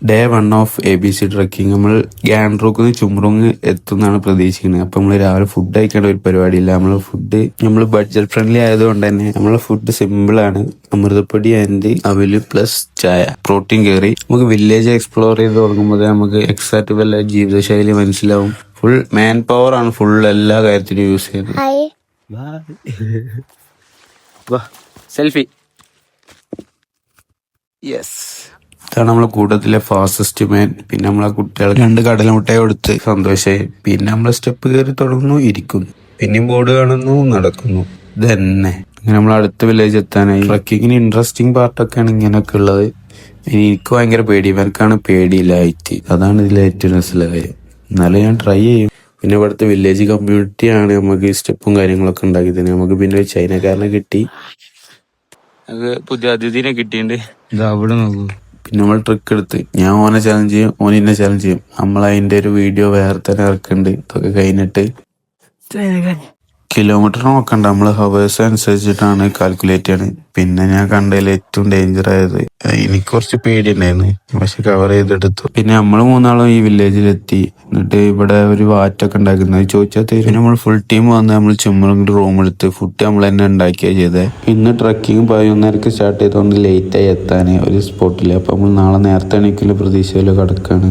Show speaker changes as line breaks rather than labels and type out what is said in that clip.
Day 1 of ABC trekking. നമ്മൾ ഗ്യാൻഡ്രോക്ക് ചുമ്രുങ് എത്തുന്നാണ് പ്രതീക്ഷിക്കുന്നത്. അപ്പൊ നമ്മള് രാവിലെ ഫുഡ് കഴിക്കേണ്ട ഒരു പരിപാടിയില്ല. നമ്മൾ ബഡ്ജറ്റ് ഫ്രണ്ട്ലി ആയതുകൊണ്ട് തന്നെ നമ്മളെ ഫുഡ് സിമ്പിൾ ആണ്. അമൃതപ്പൊടി ആൻഡ് അവല് പ്ലസ് ചായ, പ്രോട്ടീൻ കയറി. നമുക്ക് വില്ലേജ് എക്സ്പ്ലോർ ചെയ്ത് തുടങ്ങുമ്പോൾ നമുക്ക് എക്സാക്ട് വല്ല ജീവിതശൈലി മനസ്സിലാവും. ഫുൾ മാൻ പവർ ആണ്, ഫുൾ എല്ലാ കാര്യത്തിനും യൂസ് ചെയ്യുന്നത്. സെൽഫി. യെസ്, ഇതാണ് നമ്മളെ കൂട്ടത്തിലെ ഫാസ്റ്റസ്റ്റ് മാൻ. പിന്നെ നമ്മളെ കുട്ടികൾ 2 കടലമുട്ടയെ കൊടുത്ത് സന്തോഷമായി. പിന്നെ നമ്മളെ സ്റ്റെപ്പ് കയറി തുടങ്ങുന്നു, ഇരിക്കുന്നു, പിന്നെയും ബോർഡ് കാണുന്നു, നടക്കുന്നു. ഇതന്നെ അങ്ങനെ നമ്മൾ അടുത്ത വില്ലേജ് എത്താനായി. ട്രക്കിങ്ങിന് ഇൻട്രസ്റ്റിംഗ് പാർട്ടൊക്കെയാണ് ഇങ്ങനെയൊക്കെ ഉള്ളത്. എനിക്ക് ഭയങ്കര പേടി, ഇവർക്കാണ് പേടിയില്ല ഹൈറ്റ്. അതാണ് ഇതിലെ ഏറ്റവും രസമുള്ള കാര്യം. എന്നാലും ഞാൻ ട്രൈ ചെയ്യും. പിന്നെ ഇവിടുത്തെ വില്ലേജ് കമ്മ്യൂണിറ്റിയാണ് നമുക്ക് സ്റ്റെപ്പും കാര്യങ്ങളൊക്കെ ഉണ്ടാക്കി തന്നെ. നമുക്ക് പിന്നെ ഒരു ചൈനക്കാരനെ കിട്ടി, പുതിയ അതിഥിനെ കിട്ടിയിട്ടുണ്ട്. ഇത് അവിടെ നോക്കൂ. പിന്നെ നമ്മൾ ട്രിക്ക് എടുത്ത് ഞാൻ ഓനെ ചാലഞ്ച് ചെയ്യും, ഓൻ എന്നെ ചാലഞ്ച് ചെയ്യും. നമ്മൾ അതിന്റെ ഒരു വീഡിയോ വേറെ തന്നെ ഇറക്കുന്നുണ്ട്. ഇതൊക്കെ കഴിഞ്ഞിട്ട് കിലോമീറ്റർ നോക്കണ്ട, നമ്മള് ഹവേഴ്സ് അനുസരിച്ചിട്ടാണ് കാൽക്കുലേറ്റ് ചെയ്യണത്. പിന്നെ ഞാൻ കണ്ടതിൽ ഏറ്റവും ഡേഞ്ചർ ആയത്, എനിക്ക് കുറച്ച് പേടി ഉണ്ടായിരുന്നു, പക്ഷെ കവർ ചെയ്തെടുത്തു. പിന്നെ നമ്മൾ 3 ഈ വില്ലേജിലെത്തി. എന്നിട്ട് ഇവിടെ ഒരു വാറ്റൊക്കെ ഉണ്ടാക്കുന്നത് ചോദിച്ചാൽ തരും. പിന്നെ നമ്മൾ ഫുൾ ടീം വന്ന് നമ്മൾ ചുമ്മാ റൂം എടുത്ത് ഫുഡ് നമ്മൾ തന്നെ ഉണ്ടാക്കിയാ ചെയ്തേ. ഇന്ന് ട്രക്കിങ് 11:30 സ്റ്റാർട്ട് ചെയ്തുകൊണ്ട് ലേറ്റായി എത്താൻ ഒരു സ്പോട്ടില്ല. അപ്പൊ നമ്മൾ നാളെ നേരത്തെ എണീക്കല് പ്രതീക്ഷയില് കിടക്കാണ്.